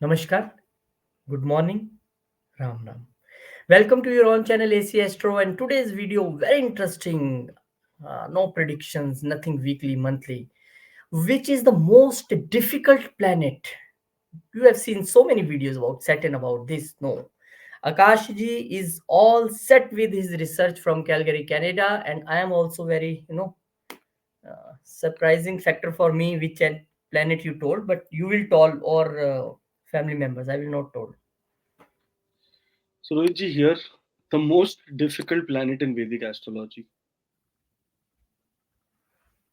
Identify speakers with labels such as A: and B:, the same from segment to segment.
A: Namaskar, good morning, Ram Ram. Welcome to your own channel AC Astro and today's video very interesting. No predictions, nothing weekly, monthly. Which is the most difficult planet? You have seen so many videos about Saturn about this. No. Akash ji is all set with his research from Calgary, Canada, and I am also very, surprising factor for me which planet you told, but you will tell or family members. I will not told.
B: So, Rohitji, here, the most difficult planet in Vedic astrology.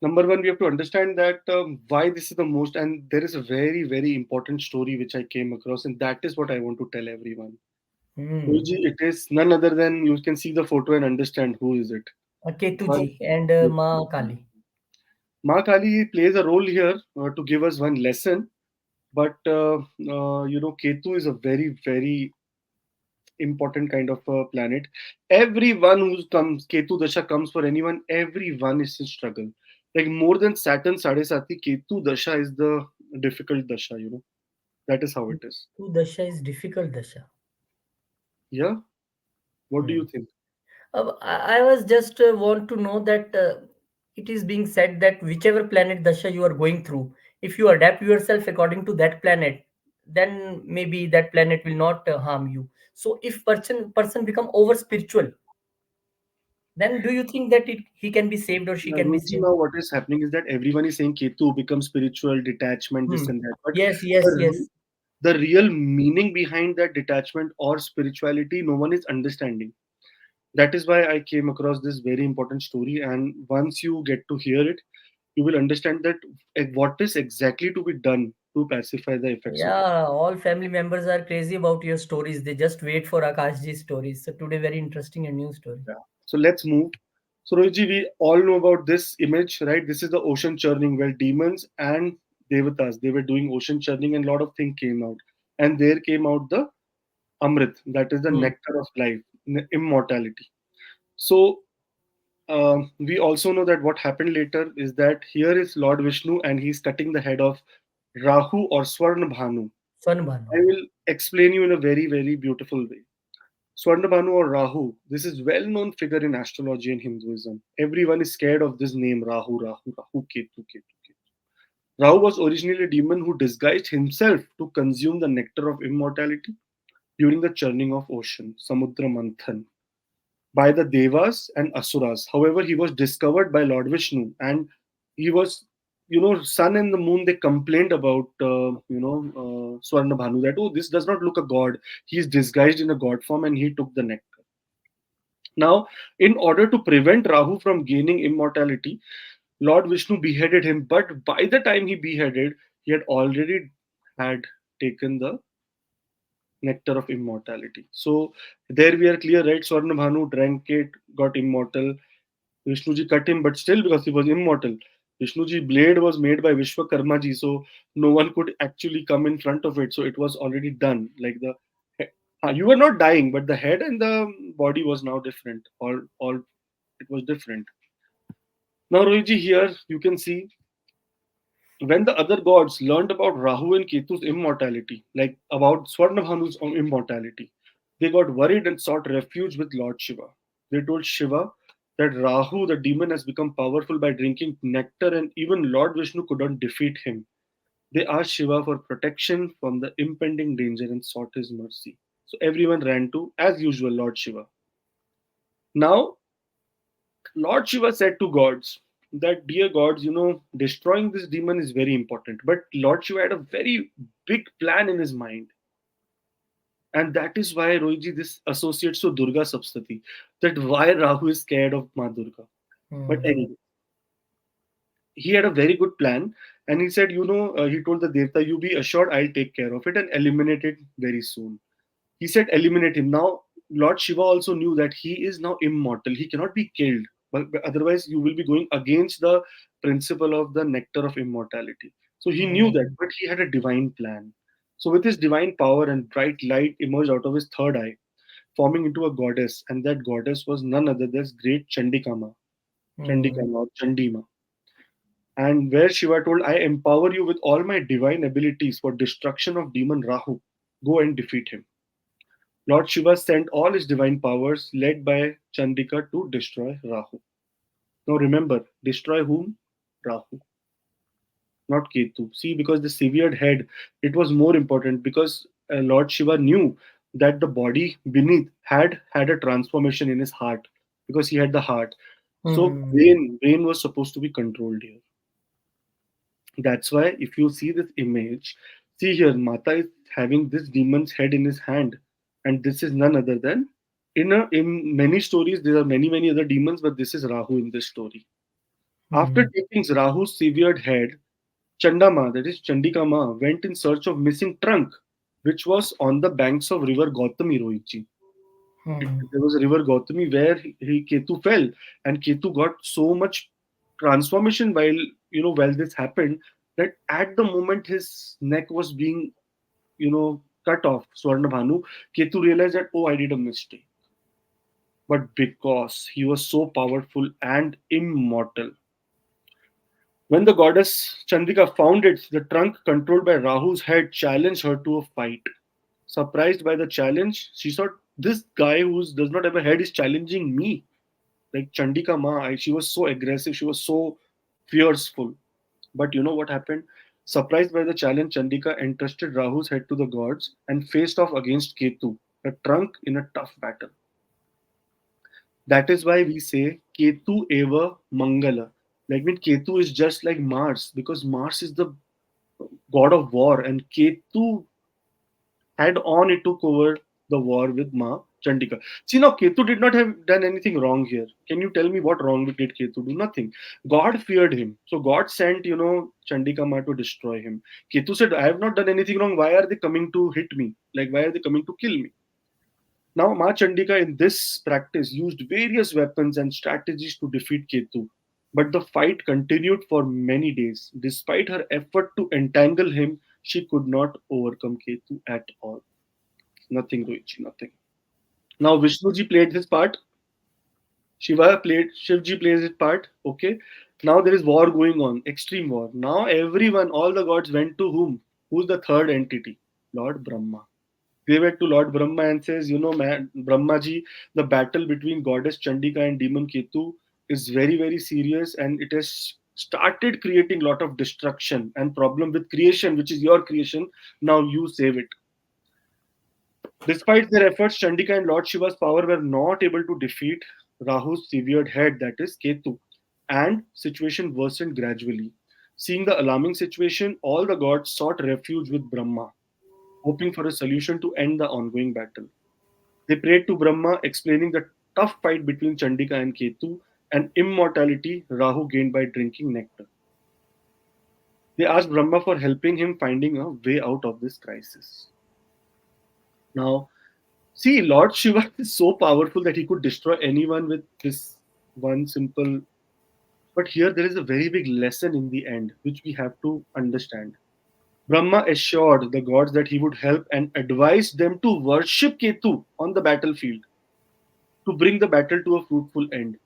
B: Number one, we have to understand that why this is the most, and there is a very, very important story which I came across, and that is what I want to tell everyone.
A: Hmm.
B: Rohitji, it is none other than you can see the photo and understand who is it. Ma
A: Ketuji and Ma Kali.
B: Ma Kali plays a role here to give us one lesson, but Ketu is a very, very important kind of a planet. Everyone who comes, Ketu Dasha comes for anyone, everyone is in struggle. Like more than Saturn Sadesati, Ketu Dasha is the difficult Dasha. That is how it is.
A: Ketu Dasha is difficult Dasha.
B: Yeah? What do
A: Hmm.
B: you think?
A: I was just want to know that it is being said that whichever planet Dasha you are going through, if you adapt yourself according to that planet, then maybe that planet will not harm you. So if person become over spiritual, then do you think that he can be saved or she can be
B: Roji,
A: saved?
B: now what is happening is that everyone is saying Ketu becomes spiritual, detachment,
A: Hmm.
B: this and that. But
A: Yes, yes,
B: the,
A: yes.
B: re- the real meaning behind that detachment or spirituality, no one is understanding. That is why I came across this very important story. And once you get to hear it, you will understand that what is exactly to be done to pacify the effects of it.
A: Yeah, all family members are crazy about your stories. They just wait for Akashji's stories. So today, very interesting and new story.
B: Yeah. So let's move. So Rohitji, we all know about this image, right? This is the ocean churning where demons and devatas they were doing ocean churning, and a lot of things came out. And there came out the Amrit, that is the
A: Hmm.
B: nectar of life, immortality. So we also know that what happened later is that here is Lord Vishnu and he's cutting the head of Rahu or Swarnabhanu.
A: Swanbhanu.
B: I will explain you in a very, very beautiful way. Swarnabhanu or Rahu, this is well-known figure in astrology and Hinduism. Everyone is scared of this name Rahu, Rahu, Rahu, Ketu, Ketu, Ketu. Rahu was originally a demon who disguised himself to consume the nectar of immortality during the churning of ocean, Samudra Manthan, by the Devas and Asuras. However, he was discovered by Lord Vishnu, and he was, sun and the moon. They complained about, Swarnabhanu that this does not look a god. He is disguised in a god form, and he took the nectar. Now, in order to prevent Rahu from gaining immortality, Lord Vishnu beheaded him. But by the time he beheaded, he had already had taken the nectar of immortality. So there we are clear, right? Swarnabhanu drank it, got immortal. Vishnuji cut him, but still because he was immortal. Vishnuji blade was made by Vishwakarma ji, so no one could actually come in front of it. So it was already done. Like you were not dying, but the head and the body was now different. All it was different. Now, Rohiji, here you can see when the other gods learned about Rahu and Ketu's immortality, like about Swarnabhanu's immortality, they got worried and sought refuge with Lord Shiva. They told Shiva that Rahu, the demon, has become powerful by drinking nectar, and even Lord Vishnu could not defeat him. They asked Shiva for protection from the impending danger and sought his mercy. So everyone ran to, as usual, Lord Shiva. Now, Lord Shiva said to gods that, dear gods, destroying this demon is very important. But Lord Shiva had a very big plan in his mind. And that is why Rohiji this associates to Durga Saptati. That why Rahu is scared of Ma Durga. But
A: Hmm.
B: anyway, he had a very good plan. And he said, he told the Devta, you be assured I'll take care of it and eliminate it very soon. He said, eliminate him. Now, Lord Shiva also knew that he is now immortal. He cannot be killed. But otherwise, you will be going against the principle of the nectar of immortality. So he knew that,
A: Hmm.
B: but he had a divine plan. So with his divine power and bright light emerged out of his third eye, forming into a goddess, and that goddess was none other than great Chandikama,
A: Hmm.
B: Chandikama or Chandima. and where Shiva told, I empower you with all my divine abilities for destruction of demon Rahu. Go and defeat him. Lord Shiva sent all his divine powers, led by Chandika, to destroy Rahu. Now remember, destroy whom? Rahu, not Ketu. See, because the severed head, it was more important because Lord Shiva knew that the body beneath had a transformation in his heart because he had the heart. So
A: Hmm.
B: brain was supposed to be controlled here. That's why if you see this image, see here, Mata is having this demon's head in his hand, and this is none other than in many stories there are many other demons, but this is Rahu in this story. After
A: Hmm.
B: taking Rahu's severed head, Chandama, that is Chandika Ma, went in search of missing trunk, which was on the banks of river Gautami, Rohitji.
A: Hmm.
B: There was a river Gautami where Ketu fell, and Ketu got so much transformation while this happened that at the moment his neck was being cut off, Swarnabhanu, Ketu realized that, oh, I did a mistake. But because he was so powerful and immortal, when the goddess Chandika found it, the trunk controlled by Rahu's head challenged her to a fight. Surprised by the challenge, she thought, this guy who does not have a head is challenging me. Like Chandika Ma, she was so aggressive, she was so fierceful. But you know what happened? Surprised by the challenge, Chandika entrusted Rahu's head to the gods and faced off against Ketu, the trunk, in a tough battle. That is why we say Ketu eva Mangala. Like when Ketu is just like Mars, because Mars is the god of war, and Ketu head on it took over the war with Ma Chandika. See now Ketu did not have done anything wrong here. Can you tell me what wrong did Ketu do? Nothing. God feared him. So God sent, Chandika Ma to destroy him. Ketu said, I have not done anything wrong. Why are they coming to hit me? Like why are they coming to kill me? Now Ma Chandika in this practice used various weapons and strategies to defeat Ketu. But the fight continued for many days. Despite her effort to entangle him, she could not overcome Ketu at all. Nothing, Rohitji, nothing. Now Vishnuji played his part. Shivji plays his part. Okay. Now there is war going on, extreme war. Now everyone, all the gods went to whom? Who's the third entity? Lord Brahma. They went to Lord Brahma and says, man, Brahmaji, the battle between goddess Chandika and demon Ketu is very, very serious, and it has started creating lot of destruction and problem with creation, which is your creation. Now you save it. Despite their efforts, Chandika and Lord Shiva's power were not able to defeat Rahu's severed head, that is Ketu, and situation worsened gradually. Seeing the alarming situation, all the gods sought refuge with Brahma, hoping for a solution to end the ongoing battle. They prayed to Brahma, explaining the tough fight between Chandika and Ketu and immortality Rahu gained by drinking nectar. They asked Brahma for helping him finding a way out of this crisis. Now, see, Lord Shiva is so powerful that he could destroy anyone with this one simple. But here there is a very big lesson in the end, which we have to understand. Brahma assured the gods that he would help and advised them to worship Ketu on the battlefield to bring the battle to a fruitful end.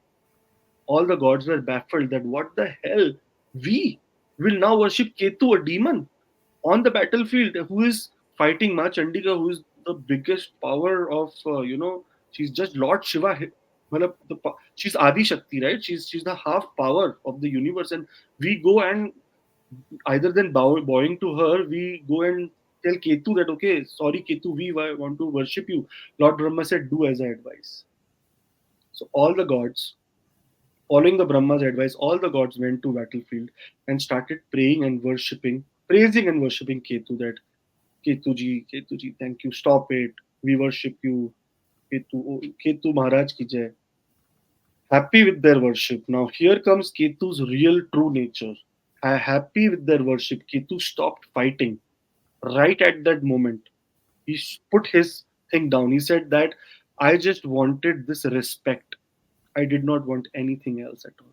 B: All the gods were baffled that what the hell? We will now worship Ketu, a demon, on the battlefield who is fighting Ma Chandika, who is the biggest power of, she's just Lord Shiva. She's Adi Shakti, right? She's the half power of the universe, and we go and either than bowing to her, we go and tell Ketu that okay, sorry Ketu, we want to worship you. Lord Brahma said, do as I advise. So all the gods, following the Brahma's advice, all the gods went to battlefield and started praying and worshipping, praising and worshipping Ketu. That Ketu ji, thank you. Stop it. We worship you, Ketu. Oh, Ketu Maharaj ki jai. Happy with their worship. Now here comes Ketu's real true nature. Happy with their worship, Ketu stopped fighting right at that moment. He put his thing down. He said that I just wanted this respect. I did not want anything else at all.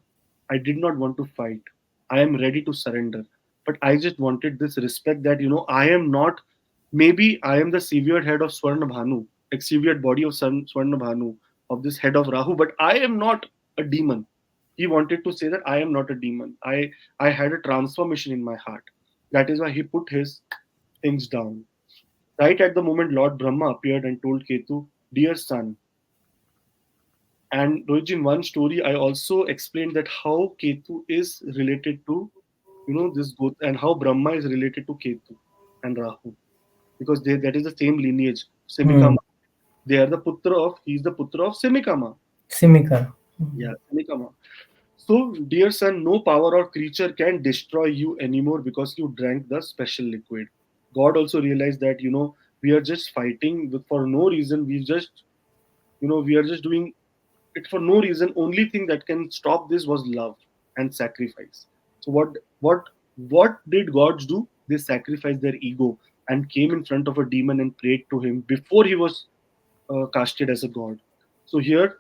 B: I did not want to fight. I am ready to surrender. But I just wanted this respect that, I am not, maybe I am the severed head of Swarna Bhanu, like severed body of Swarna Bhanu, of this head of Rahu, but I am not a demon. He wanted to say that I am not a demon. I had a transformation in my heart. That is why he put his things down. Right at the moment, Lord Brahma appeared and told Ketu, "Dear son." And Rohit, in one story, I also explained that how Ketu is related to, this both, and how Brahma is related to Ketu and Rahu, because that is the same lineage.
A: Hmm.
B: Semikama. They are the putra of. He is the putra of Semikama.
A: Simika.
B: Yeah, Semikama. So, dear son, no power or creature can destroy you anymore because you drank the special liquid. God also realized that we are just fighting for no reason. We are just doing it for no reason. Only thing that can stop this was love and sacrifice. So what did gods do? They sacrificed their ego and came in front of a demon and prayed to him before he was casted as a god. So here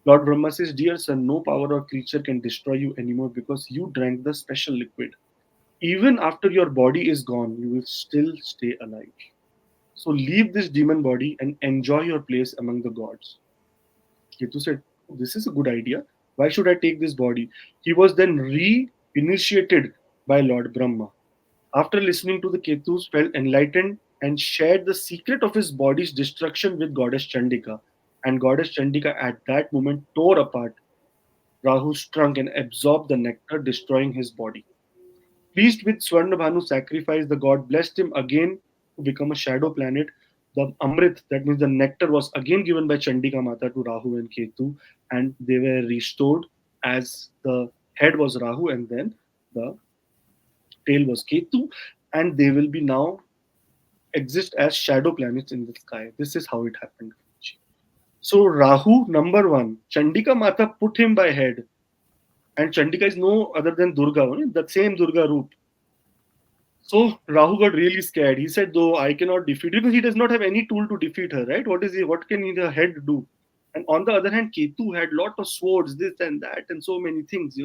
B: Lord Brahma says, "Dear son, no power or creature can destroy you anymore because you drank the special liquid. Even after your body is gone, you will still stay alive. So leave this demon body and enjoy your place among the gods." Ketu said, "This is a good idea. Why should I take this body?" He was then re-initiated by Lord Brahma. After listening to the Ketus, felt enlightened and shared the secret of his body's destruction with Goddess Chandika. And Goddess Chandika at that moment tore apart Rahu's trunk and absorbed the nectar, destroying his body. Pleased with Swarnabhanu sacrifice, the god blessed him again to become a shadow planet. The Amrit, that means the nectar, was again given by Chandika Mata to Rahu and Ketu, and they were restored as the head was Rahu and then the tail was Ketu, and they will be now exist as shadow planets in the sky. This is how it happened. So Rahu, number one, Chandika Mata put him by head, and Chandika is no other than Durga, the same Durga Roop. So Rahu got really scared. He said, "Though I cannot defeat you," because he does not have any tool to defeat her, right? What is he? What can the head do? And on the other hand, Ketu had lot of swords, this and that, and so many things.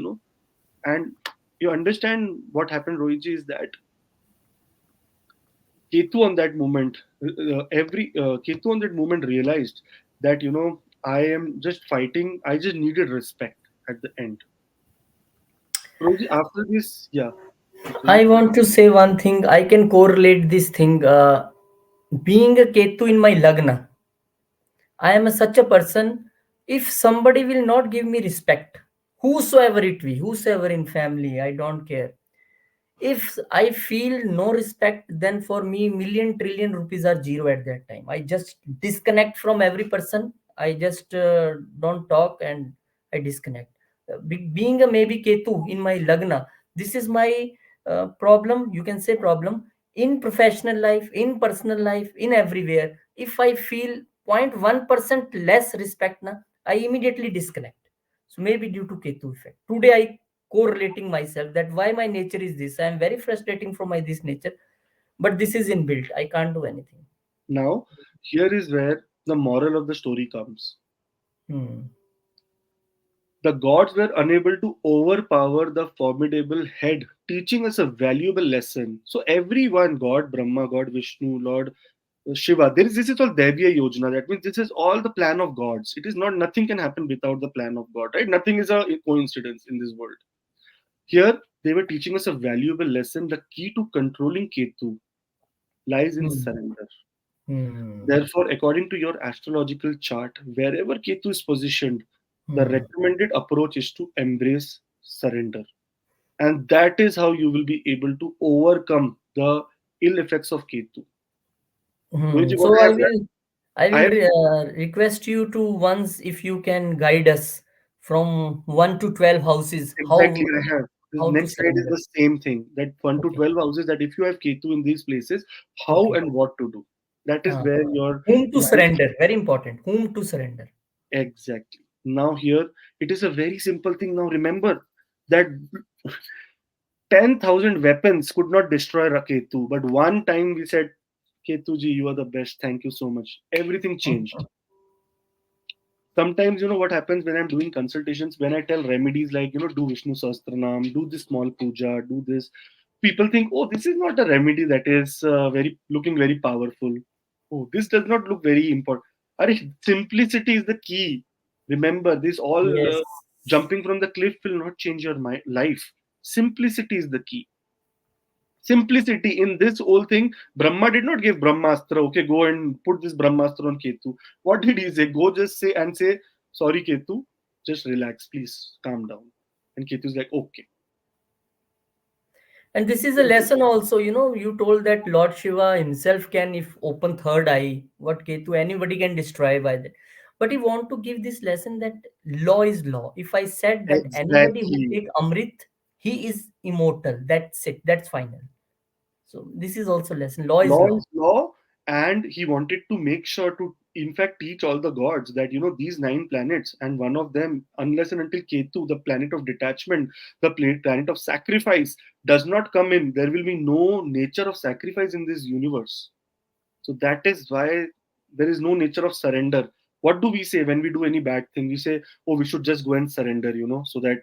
B: And you understand what happened, Rohiji, is that Ketu on that moment, every Ketu on that moment realized that I am just fighting. I just needed respect at the end. Rohiji, after this, yeah, please go ahead.
A: I want to say one thing. I can correlate this thing. Being a Ketu in my Lagna, I am such a person. If somebody will not give me respect, whosoever it be, whosoever in family, I don't care. If I feel no respect, then for me, million trillion rupees are zero at that time. I just disconnect from every person. I just don't talk and I disconnect. Being a maybe Ketu in my Lagna, this is my problem. You can say problem in professional life, in personal life, in everywhere. If I feel 0.1% less respect, na, I immediately disconnect. So maybe due to Ketu effect. Today I correlating myself that why my nature is this. I am very frustrating from my this nature, but this is inbuilt. I can't do anything.
B: Now, here is where the moral of the story comes.
A: Hmm.
B: The gods were unable to overpower the formidable head, teaching us a valuable lesson. So everyone, God Brahma, God Vishnu, Lord Shiva, this is all Devya Yojana. That means this is all the plan of gods. It is not, nothing can happen without the plan of God, right? Nothing is a coincidence in this world. Here, they were teaching us a valuable lesson. The key to controlling Ketu lies in
A: Hmm.
B: surrender.
A: Hmm.
B: Therefore, according to your astrological chart, wherever Ketu is positioned, the
A: Hmm.
B: recommended approach is to embrace surrender. And that is how you will be able to overcome the ill effects of Ketu.
A: Hmm.
B: Guruji, what
A: So
B: I have done,
A: I
B: I
A: will
B: have
A: request you to once if you can guide us from 1 to 12 houses
B: exactly I have. This
A: how to
B: next slide is
A: surrender.
B: the same thing. That 1 to
A: Okay.
B: 12 houses, that if you have Ketu in these places, how
A: Okay.
B: and what to do. That is
A: Ah.
B: where your
A: Whom to
B: life.
A: surrender? Very important. Whom to surrender?
B: Exactly. Now here it is a very simple thing. Now remember that 10,000 weapons could not destroy Ketu, but one time we said, "Ketu ji, you are the best. Thank you so much." Everything changed. Sometimes what happens when I'm doing consultations, when I tell remedies like do Vishnu Sahasranam, do this small puja, do this, people think, "Oh, this is not a remedy that is very looking very powerful. Oh, this does not look very important." Are simplicity is the key. Remember this all
A: Yes.
B: Jumping from the cliff will not change your life. Simplicity is the key. Simplicity in this whole thing. Brahma did not give Brahmastra, okay, go and put this Brahmastra on Ketu. What did he say? Go just say and say, sorry, Ketu, just relax, please, calm down. And Ketu is like, okay.
A: And this is a lesson also, you told that Lord Shiva himself can, if open third eye, what Ketu, anybody can destroy by that. But he want to give this lesson that law is law. If I said that anybody who
B: Exactly.
A: take Amrit, he is immortal. That's it. That's final. So this is also lesson. Law is
B: Law
A: law.
B: is law, and he wanted to make sure to, in fact, teach all the gods that, these nine planets, and one of them, unless and until Ketu, the planet of detachment, the planet of sacrifice, does not come in, there will be no nature of sacrifice in this universe. So that is why there is no nature of surrender. What do we say when we do any bad thing? We say, oh, we should just go and surrender, so that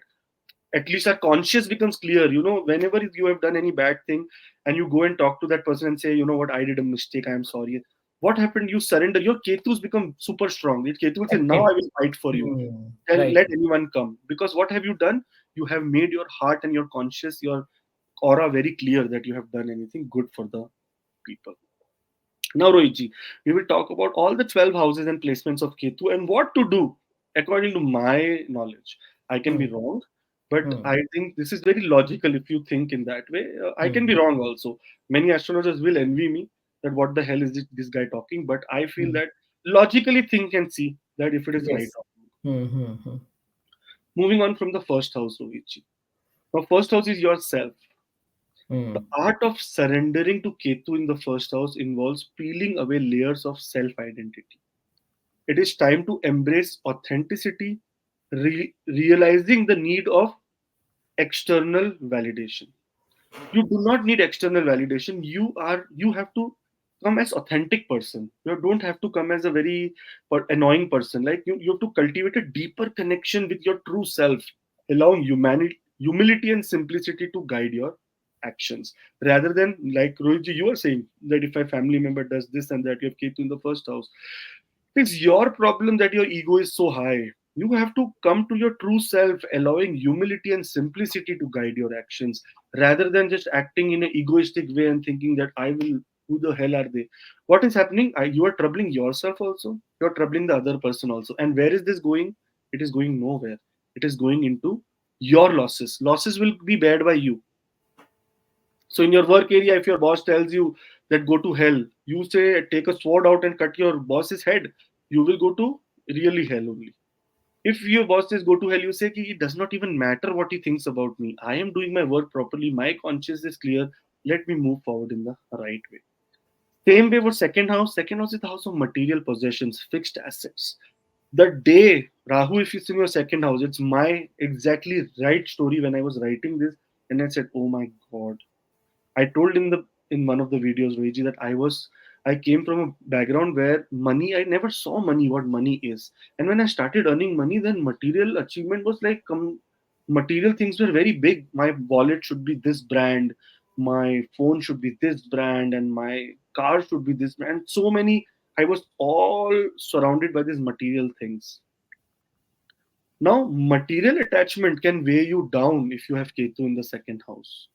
B: at least our conscience becomes clear. Whenever you have done any bad thing and you go and talk to that person and say, you know what, I did a mistake, I am sorry. What happened? You surrender. Your Ketus become super strong. The Ketu will say, now
A: Active.
B: I will fight for you. Tell,
A: Right.
B: let anyone come. Because what have you done? You have made your heart and your conscious, your aura very clear that you have done anything good for the people. Now, Rohitji, we will talk about all the 12 houses and placements of Ketu and what to do according to my knowledge. I can be
A: Hmm.
B: wrong, but
A: Hmm.
B: I think this is very logical if you think in that way. I can be
A: Hmm.
B: wrong also. Many astrologers will envy me that what the hell is this guy talking, but I feel
A: Hmm.
B: that logically think and see that if it is right
A: Yes.
B: or wrong.
A: Hmm. Hmm. Hmm.
B: Moving on from the first house, Rohitji. Now, first house is yourself. The
A: Hmm.
B: art of surrendering to Ketu in the first house involves peeling away layers of self identity. It is time to embrace authenticity, realizing the need of external validation. You do not need external validation. You have to come as authentic person. You don't have to come as a very annoying person. Like you have to cultivate a deeper connection with your true self, allowing humility and simplicity to guide your actions rather than like Rohitji, you are saying that if a family member does this and that, you have kept in the first house. It's your problem that your ego is so high. You have to come to your true self, allowing humility and simplicity to guide your actions rather than just acting in an egoistic way and thinking that I will, who the hell are they? What is happening? You are troubling yourself also, you're troubling the other person also. And where is this going? It is going nowhere. It is going into your losses. Losses will be bared by you. So in your work area, if your boss tells you that go to hell, you say take a sword out and cut your boss's head, you will go to really hell only. If your boss says go to hell, you say ki, it does not even matter what he thinks about me. I am doing my work properly. My conscience is clear. Let me move forward in the right way. Same way for second house. Second house is the house of material possessions, fixed assets. The day Rahu, if it's in your second house, it's my exactly right story when I was writing this, and I said, "Oh my God, I told in one of the videos, Reiji, that I came from a background where money, I never saw money, what money is. And when I started earning money, then material achievement was like material things were very big. My wallet should be this brand, my phone should be this brand, and my car should be this brand. So many, I was all surrounded by these material things. Now, material attachment can weigh you down if you have Ketu in the second house.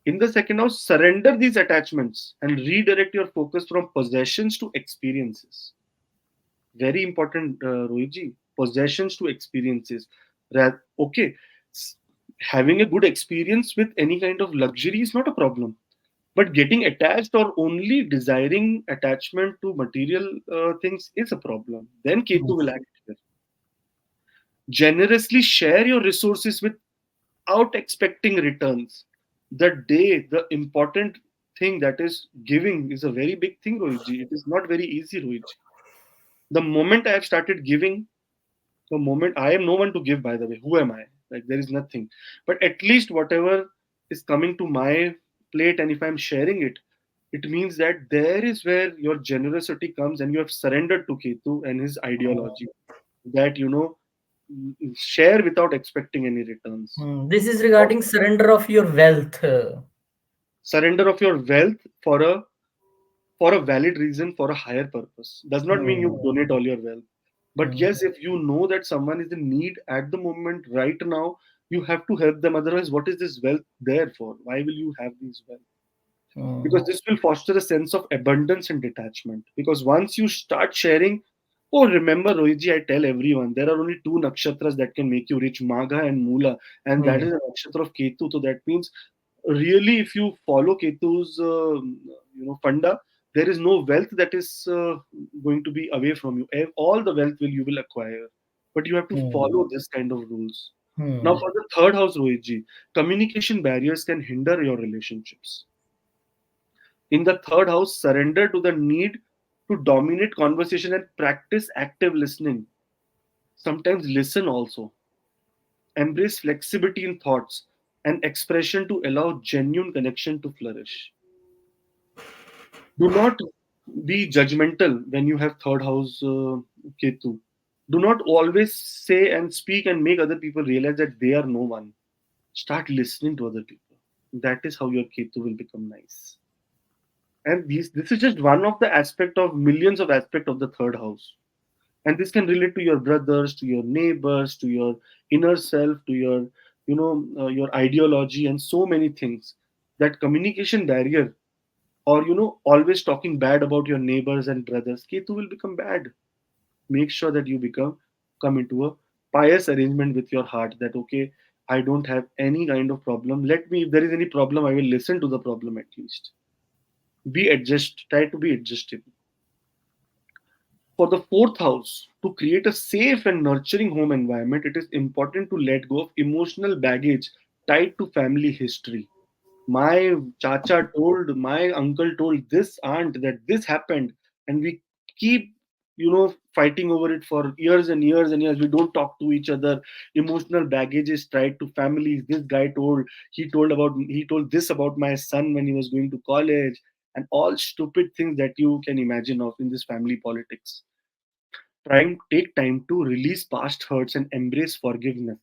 B: In the second house, surrender these attachments and redirect your focus from possessions to experiences. Very important, Rohitji. Possessions to experiences. Okay, having a good experience with any kind of luxury is not a problem. But getting attached or only desiring attachment to material things is a problem. Then Ketu will act here. Generously share your resources without expecting returns. The important thing that is giving is a very big thing, Rohitji. It is not very easy, Rohitji. The moment I have started giving, the moment I am no one to give, by the way, who am I? Like, there is nothing. But at least whatever is coming to my plate, and if I'm sharing it, it means that there is where your generosity comes and you have surrendered to Ketu and his ideology that, share without expecting any returns.
A: This is regarding surrender of your wealth.
B: Surrender of your wealth for a valid reason, for a higher purpose. Does not mean you
A: Hmm.
B: donate all your wealth, But yes, if you know that someone is in need at the moment, right now, you have to help them. Otherwise, what is this wealth there for? Why will you have these wealth? Because this will foster a sense of abundance and detachment. Because once you start sharing, oh, remember, Rohitji, I tell everyone there are only two nakshatras that can make you rich, Magha and Mula, and that is
A: mm,
B: a nakshatra of Ketu. So that means, really, if you follow Ketu's, funda, there is no wealth that is going to be away from you. All the wealth will you will acquire, but you have to
A: mm,
B: follow this kind of rules. Now,
A: mm,
B: for the third house, Rohitji, communication barriers can hinder your relationships. In the third house, surrender to the need to dominate conversation and practice active listening. Sometimes listen also. Embrace flexibility in thoughts and expression to allow genuine connection to flourish. Do not be judgmental when you have third house Ketu. Do not always say and speak and make other people realize that they are no one. Start listening to other people. That is how your Ketu will become nice. And this is just one of the aspect of millions of aspect of the third house. And this can relate to your brothers, to your neighbors, to your inner self, to your your ideology, and so many things. That communication barrier, or always talking bad about your neighbors and brothers, Ketu will become bad. Make sure that you come into a pious arrangement with your heart, that okay, I don't have any kind of problem. Let me, if there is any problem, I will listen to the problem. At least try to be adjustable. For the fourth house, to create a safe and nurturing home environment, it is important to let go of emotional baggage tied to family history. My chacha told, my uncle told this aunt that this happened, and we keep, fighting over it for years and years and years. We don't talk to each other. Emotional baggage is tied to families. This guy told, he told this about my son when he was going to college, and all stupid things that you can imagine of in this family politics. Take time to release past hurts and embrace forgiveness.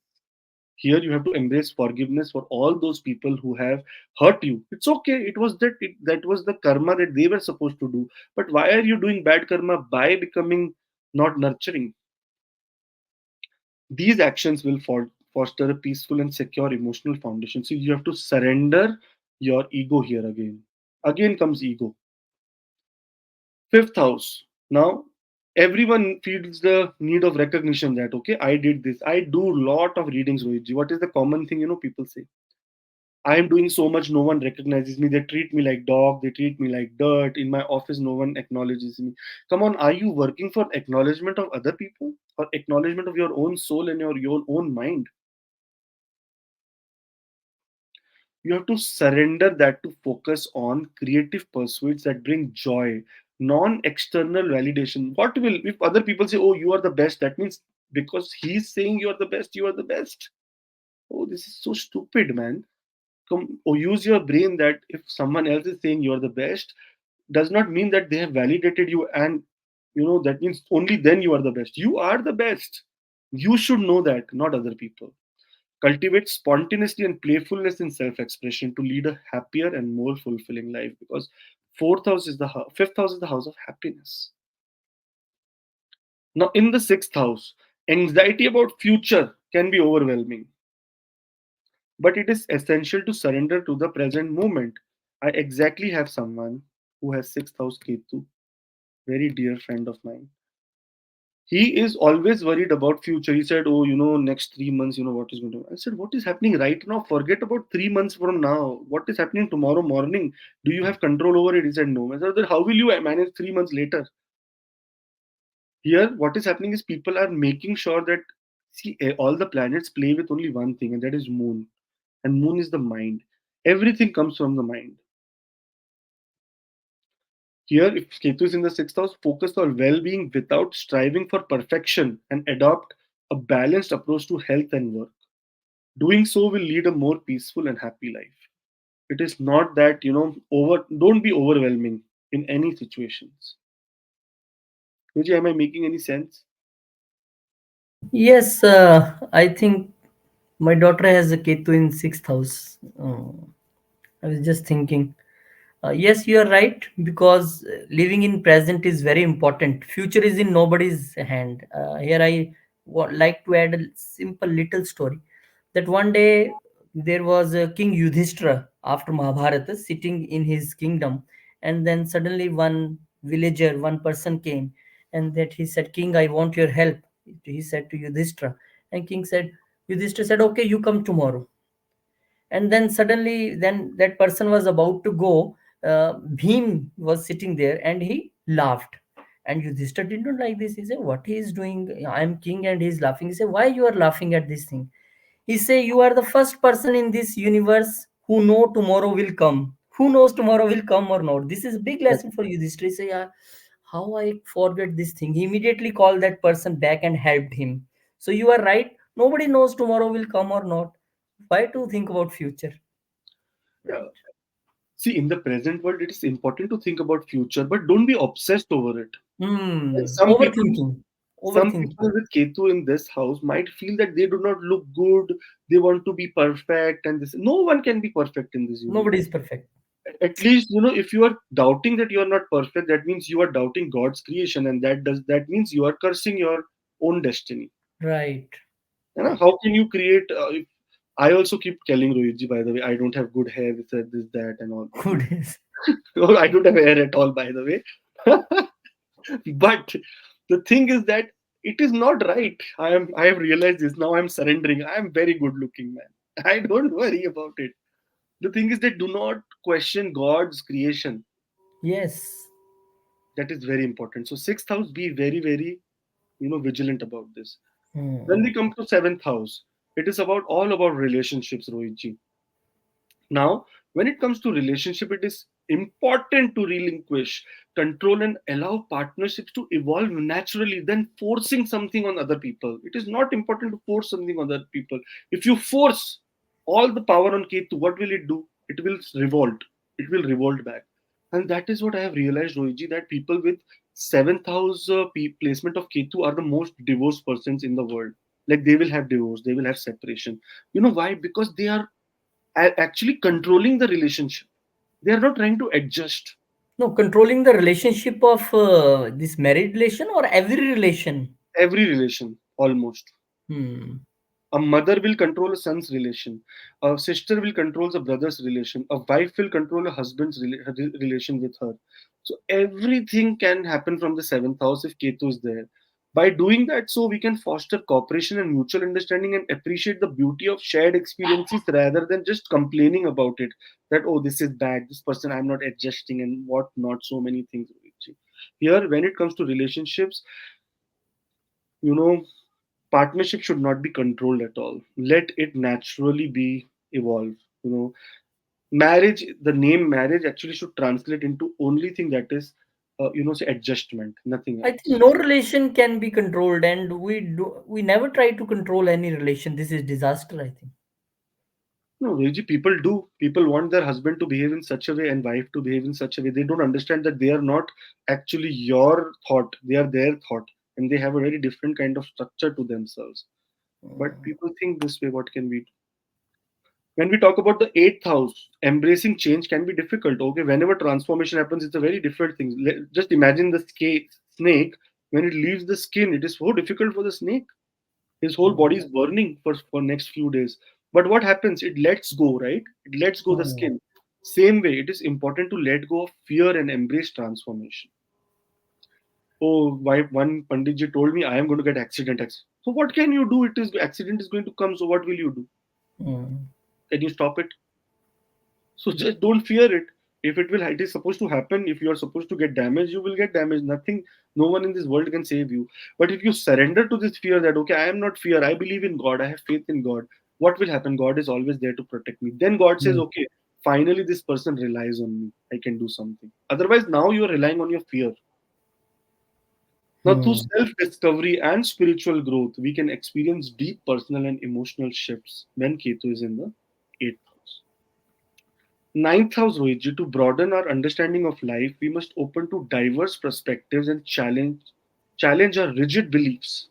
B: Here you have to embrace forgiveness for all those people who have hurt you. It's okay. That was the karma that they were supposed to do. But why are you doing bad karma by becoming not nurturing? These actions will foster a peaceful and secure emotional foundation. So you have to surrender your ego here again. Again comes ego. Fifth house. Now, everyone feels the need of recognition that, okay, I did this. I do lot of readings, Rohitji. What is the common thing, people say? I am doing so much, no one recognizes me. They treat me like dog. They treat me like dirt. In my office, no one acknowledges me. Come on, are you working for acknowledgement of other people or acknowledgement of your own soul and your own mind? You have to surrender that to focus on creative pursuits that bring joy, non-external validation. What will, if other people say, oh, you are the best, that means because he's saying you are the best, you are the best. Oh, this is so stupid, man. Come, or use your brain that if someone else is saying you are the best, does not mean that they have validated you, and that means only then you are the best. You are the best. You should know that, not other people. Cultivate spontaneity and playfulness in self-expression to lead a happier and more fulfilling life, because fifth house is the house of happiness. Now, in the sixth house, anxiety about future can be overwhelming, but it is essential to surrender to the present moment. I exactly have someone who has sixth house Ketu, very dear friend of mine. He is always worried about future. He said, oh, next 3 months, what is going to. I said, what is happening right now? Forget about 3 months from now. What is happening tomorrow morning? Do you have control over it? He said, no. I said, then how will you manage 3 months later? Here, what is happening is people are making sure that, see, all the planets play with only one thing, and that is moon. And moon is the mind. Everything comes from the mind. Here, if Ketu is in the sixth house, focus on well being without striving for perfection and adopt a balanced approach to health and work. Doing so will lead a more peaceful and happy life. It is not that, don't be overwhelming in any situations. Vijay, am I making any sense?
A: yes, I think my daughter has a Ketu in sixth house. I was just thinking. Yes, you are right, because living in present is very important. Future is in nobody's hand. Here I like to add a simple little story that one day there was a King Yudhishthira after Mahabharata sitting in his kingdom, and then suddenly one villager, one person came, and that he said, "King, I want your help." He said to Yudhishthira, and King said, Yudhishthira said, "Okay, you come tomorrow." And then suddenly, then that person was about to go. Bhim was sitting there and he laughed, and Yudhishthira did not like this. He said, "What he is doing? I am king and he is laughing." He said, "Why you are laughing at this thing?" He say, "You are the first person in this universe who know tomorrow will come. Who knows tomorrow will come or not?" This is a big lesson for Yudhishthira. He say, "Yeah, how I forget this thing." He immediately called that person back and helped him. So you are right, nobody knows tomorrow will come or not. Why to think about future,
B: Yeah.
A: right?
B: See, in the present world, it is important to think about future, but don't be obsessed over it. Some people,
A: Overthinking.
B: some
A: Overthinking.
B: people with Ketu in this house might feel that they do not look good. They want to be perfect, and this. No one can be perfect in this
A: Nobody
B: universe.
A: is perfect.
B: At least, if you are doubting that you are not perfect, that means you are doubting God's creation, and that means you are cursing your own destiny.
A: Right. Right.
B: How can you create? I also keep telling Rohitji, by the way, I don't have good hair, this, that, and all.
A: Good is.
B: Oh, I don't have hair at all, by the way. But the thing is that it is not right. I have realized this now. I'm surrendering. I am very good looking man. I don't worry about it. The thing is that do not question God's creation.
A: Yes.
B: That is very important. So sixth house, be very, very vigilant about this. When
A: Hmm.
B: we come to seventh house, it is all about relationships, Rohitji. Now, when it comes to relationship, it is important to relinquish control and allow partnerships to evolve naturally than forcing something on other people. It is not important to force something on other people. If you force all the power on Ketu, what will it do? It will revolt. It will revolt back. And that is what I have realized, Rohiji, that people with seventh house placement of Ketu are the most divorced persons in the world. Like they will have divorce, they will have separation. You know why? Because they are actually controlling the relationship. They are not trying to adjust
A: No, controlling the relationship of this married relation or every relation.
B: every relation almost.
A: Hmm.
B: A mother will control a son's relation. A sister will control a brother's relation. A wife will control a husband's relation with her. So everything can happen from the seventh house if Ketu is there. By doing that, so we can foster cooperation and mutual understanding and appreciate the beauty of shared experiences rather than just complaining about it. That, oh, this is bad, this person I'm not adjusting, and what not, so many things. Here, when it comes to relationships, you know, partnership should not be controlled at all. Let it naturally be evolve. Marriage, the name marriage actually should translate into only thing that is say adjustment, nothing
A: I
B: else.
A: think no relation can be controlled, and we never try to control any relation. This is disaster, I think.
B: No, Viji, people do. People want their husband to behave in such a way and wife to behave in such a way. They don't understand that they are not actually your thought, they are their thought, and they have a very different kind of structure to themselves. But
A: Hmm.
B: people think this way. What can we do? When we talk about the eighth house, embracing change can be difficult. Okay, whenever transformation happens, it's a very different thing. Just imagine the snake when it leaves the skin. It is so difficult for the snake. His whole
A: Hmm.
B: body is burning for next few days. But what happens? It lets go, right? It lets go the
A: Hmm.
B: skin. Same way, it is important to let go of fear and embrace transformation. Oh, why one Panditji told me I am going to get accident. So what can you do? It is accident is going to come. So what will you do?
A: Hmm.
B: Can you stop it? So just don't fear it. If it is supposed to happen. If you are supposed to get damaged, you will get damaged. Nothing, no one in this world can save you. But if you surrender to this fear that okay, I am not fear, I believe in God, I have faith in God. What will happen? God is always there to protect me. Then God says,
A: Hmm.
B: okay, finally this person relies on me. I can do something. Otherwise, now you are relying on your fear. Now, through
A: Hmm.
B: self-discovery and spiritual growth, we can experience deep personal and emotional shifts when Ketu is in the eighth house. Ninth house, Rohitji, to broaden our understanding of life, we must open to diverse perspectives and challenge our rigid beliefs.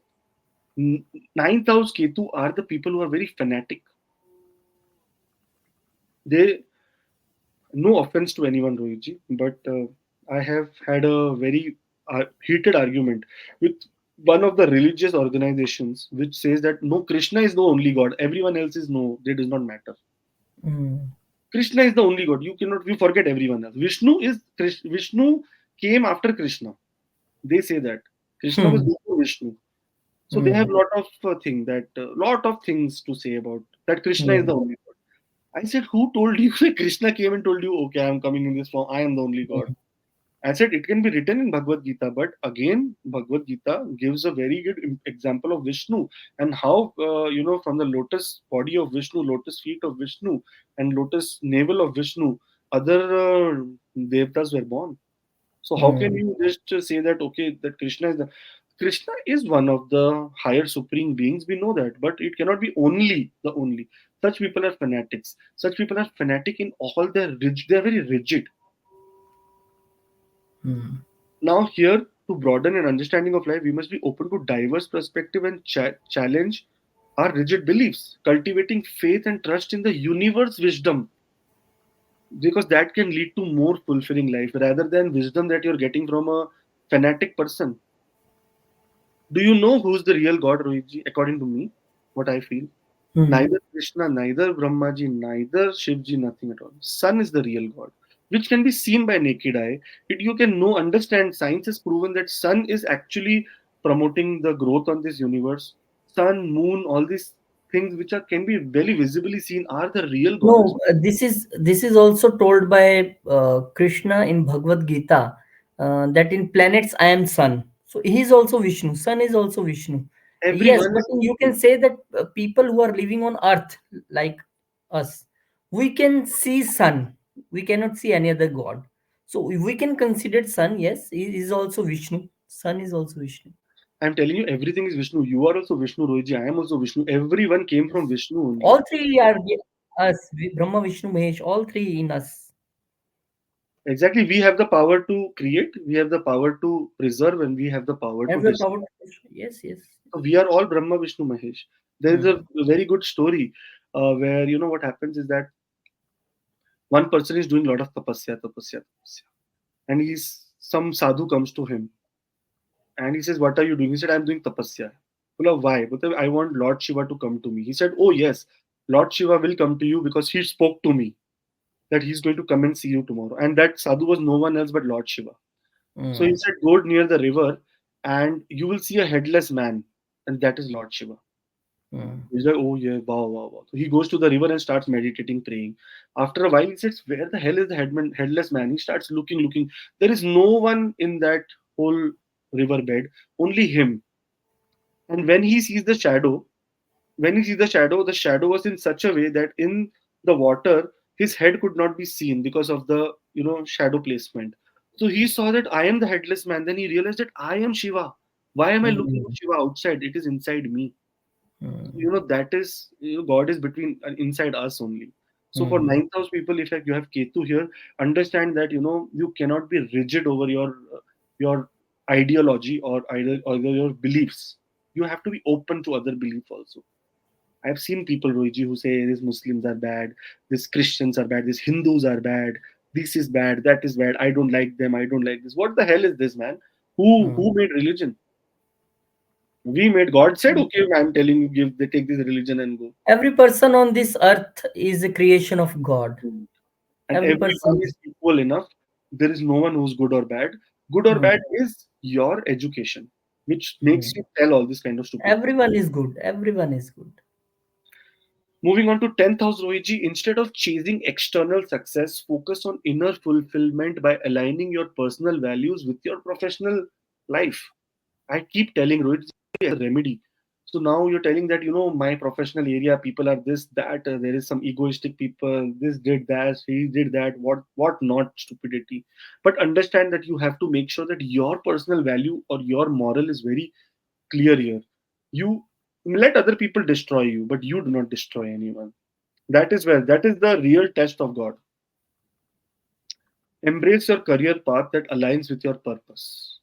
B: Ninth house Ketu are the people who are very fanatic. They No offense to anyone, Rohitji, but I have had a very heated argument with one of the religious organizations which says that no, Krishna is the only God. Everyone else is no, they does not matter.
A: Mm.
B: Krishna is the only God. You cannot, you forget everyone else. Vishnu came after Krishna. They say that Krishna was
A: Hmm.
B: before Vishnu. So they have
A: Hmm.
B: lot of things to say about that. Krishna is
A: Hmm.
B: the only God. I said, who told you? Krishna came and told you, okay, I am coming in this form. I am the only God.
A: Hmm.
B: I said it can be written in Bhagavad Gita, but again, Bhagavad Gita gives a very good example of Vishnu and how from the lotus body of Vishnu, lotus feet of Vishnu, and lotus navel of Vishnu, other devtas were born. So how can
A: Hmm.
B: you just say that okay, that Krishna is one of the higher supreme beings? We know that, but it cannot be only the only. Such people are fanatics. Such people are fanatic in all their rigid. They are very rigid.
A: Hmm.
B: Now, here to broaden an understanding of life, we must be open to diverse perspective and challenge our rigid beliefs, cultivating faith and trust in the universe wisdom, because that can lead to more fulfilling life rather than wisdom that you're getting from a fanatic person. Do you know who's the real God, Rohitji? According to me, what I feel.
A: Hmm.
B: Neither Krishna, neither Brahmaji, neither Shivji, nothing at all. Sun is the real God, which can be seen by naked eye. You can know, understand. Science has proven that sun is actually promoting the growth on this universe. Sun, moon, all these things which are can be very visibly seen are the real gods.
A: No, this is also told by Krishna in Bhagavad Gita, that in planets I am sun. So he is also Vishnu. Sun is also Vishnu. Yes,
B: Everyone
A: but
B: is
A: you
B: Vishnu.
A: can say that people who are living on Earth, like us, we can see sun. We cannot see any other god. So we can consider sun. Yes, he is also Vishnu. Sun is also Vishnu.
B: I'm telling you, everything is Vishnu. You are also Vishnu, Rohiji. I am also Vishnu. Everyone came from
A: Yes.
B: Vishnu only.
A: All three are us. Brahma, Vishnu, Mahesh. All three in us.
B: Exactly. We have the power to create, we have the power to preserve, and we have the power to
A: Have the
B: destroy.
A: power to destroy. Yes, yes.
B: So we are all Brahma, Vishnu, Mahesh. There is a
A: Hmm.
B: very good story where what happens is that one person is doing a lot of tapasya, tapasya, tapasya, and he's some sadhu comes to him and he says, "What are you doing?" He said, "I'm doing tapasya." Well, why? Because I want Lord Shiva to come to me. He said, "Oh yes, Lord Shiva will come to you because he spoke to me that he's going to come and see you tomorrow." And that sadhu was no one else but Lord Shiva. So he
A: Hmm.
B: said, "Go near the river and you will see a headless man, and that is Lord Shiva."
A: Hmm.
B: He's like, "Oh yeah, wow, wow, wow." So he goes to the river and starts meditating, praying. After a while, he says, "Where the hell is the headless man?" He starts looking, looking. There is no one in that whole riverbed, only him. And when he sees the shadow was in such a way that in the water, his head could not be seen because of the shadow placement. So he saw that I am the headless man. Then he realized that I am Shiva. Why am I looking
A: Hmm.
B: for Shiva outside? It is inside me.
A: Hmm.
B: That is God is between inside us only. So for
A: Hmm.
B: ninth house people, if you have Ketu here, understand that you cannot be rigid over your ideology or either your beliefs. You have to be open to other beliefs also. I've seen people, Rohiji, who say these Muslims are bad, these Christians are bad, these Hindus are bad, this is bad, that is bad, I don't like them, I don't like this. What the hell is this, man? Who
A: Hmm.
B: made religion? We made. God said, okay, I'm telling you, give they take this religion and go.
A: Every person on this earth is a creation of God.
B: And
A: Every
B: everyone
A: person
B: is
A: is.
B: equal enough. There is no one who's good or bad. Good or
A: Hmm.
B: bad is your education, which makes
A: Hmm.
B: you tell all this kind of stupid things.
A: Everyone is good. Everyone is good.
B: Moving on to 10th house, Rohiji, instead of chasing external success, focus on inner fulfillment by aligning your personal values with your professional life. I keep telling Rohit, as a remedy. So now you're telling that my professional area people are this that there is some egoistic people. This did that, he did that. What not stupidity. But understand that you have to make sure that your personal value or your moral is very clear here. You let other people destroy you, but you do not destroy anyone. That is the real test of God. Embrace your career path that aligns with your purpose.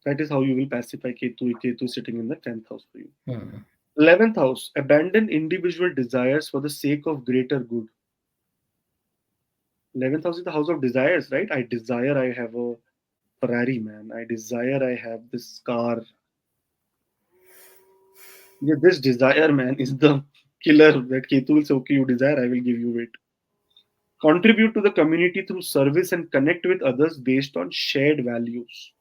B: That is how you will pacify Ketu sitting in the 10th house for you.
A: Hmm.
B: 11th house, abandon individual desires for the sake of greater good. 11th house is the house of desires, right? I desire I have a Ferrari, man. I desire I have this car. Yeah, this desire, man, is the killer that Ketu will say, okay, you desire, I will give you it. Contribute to the community through service and connect with others based on shared values.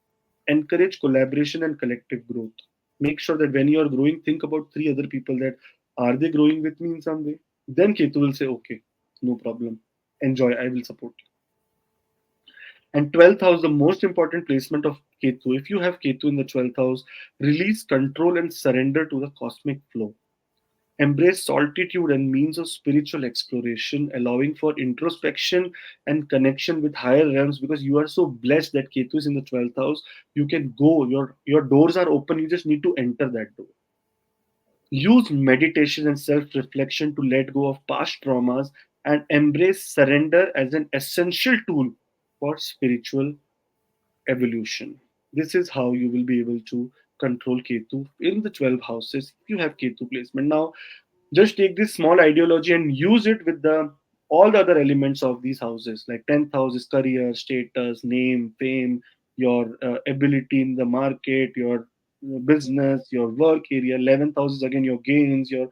B: Encourage collaboration and collective growth. Make sure that when you are growing, think about three other people that are they growing with me in some way? Then Ketu will say, okay, no problem. Enjoy, I will support you. And 12th house, the most important placement of Ketu. If you have Ketu in the 12th house, release control and surrender to the cosmic flow. Embrace solitude and means of spiritual exploration, allowing for introspection and connection with higher realms because you are so blessed that Ketu is in the 12th house. You can go, your doors are open, you just need to enter that door. Use meditation and self reflection to let go of past traumas and embrace surrender as an essential tool for spiritual evolution. This is how you will be able to control Ketu in the 12 houses if you have Ketu placement. Now, just take this small ideology and use it with the all the other elements of these houses. Like 10th house is career, status, name, fame, your ability in the market, your business, your work area. 11th house is again your gains, your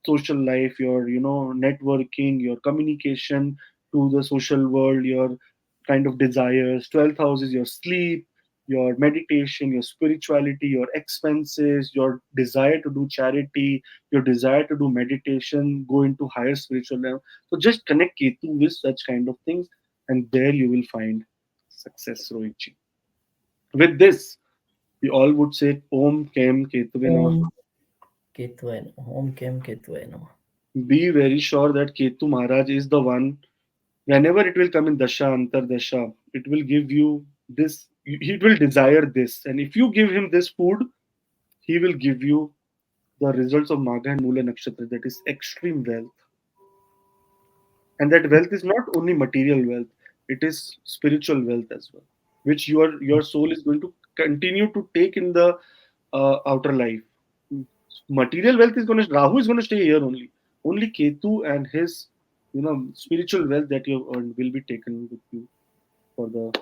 B: social life, your networking, your communication to the social world, your kind of desires. 12th house is your sleep, your meditation, your spirituality, your expenses, your desire to do charity, your desire to do meditation, go into higher spiritual level. So just connect Ketu with such kind of things, and there you will find success, Rohitji. With this, we all would say Om Kem Ketuve Namah.
A: Om Ketu and Om Kem Ketu and
B: Be very sure that Ketu Maharaj is the one. Whenever it will come in Dasha, Antar Dasha, it will give you this, he will desire this. And if you give him this food, he will give you the results of Magha and Mula Nakshatra, that is extreme wealth. And that wealth is not only material wealth, it is spiritual wealth as well, which your soul is going to continue to take in the outer life. Material wealth is going to, Rahu is going to stay here only Ketu and his spiritual wealth that you have earned will be taken with you for the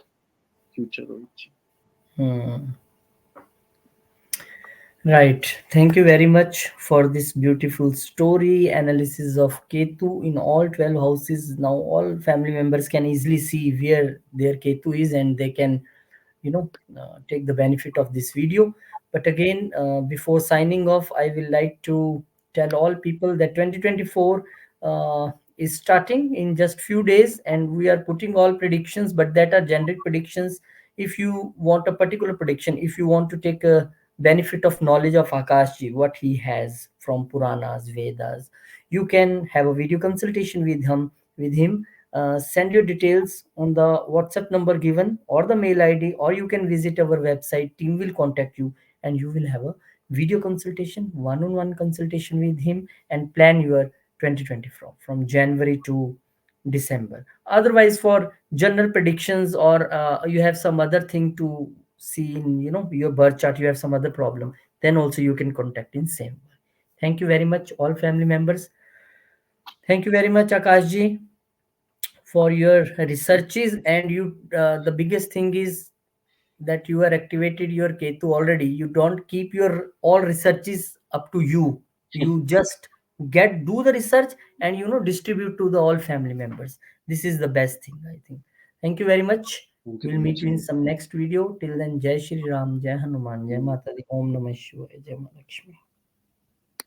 B: future, Rohit.
A: Hmm. Right. Thank you very much for this beautiful story analysis of Ketu in all 12 houses. Now, all family members can easily see where their Ketu is and they can, take the benefit of this video. But again, before signing off, I will like to tell all people that 2024 is starting in just few days and we are putting all predictions, but that are generic predictions. If you want a particular prediction, if you want to take a benefit of knowledge of Akashji, what he has from Puranas, Vedas, you can have a video consultation with him. Send your details on the WhatsApp number given or the mail ID, or you can visit our website. Team will contact you and you will have a video consultation, one-on-one consultation with him, and plan your 2024 from January to December. Otherwise, for general predictions or you have some other thing to see in your birth chart, you have some other problem, then also you can contact in same way. Thank you very much, all family members. Thank you very much, Akashji, for your researches. And you the biggest thing is that you are activated your Ketu already. You don't keep your all researches up to you. You just do the research and distribute to the all family members. This is the best thing, I think. Thank you very much.
B: Thank you,
A: We'll meet you in
B: Rohit.
A: some next video. Till then, Jai Shri Ram, Jai Hanuman, Jai Mata Di, Om Namah Shivaya, Jai Ma Lakshmi.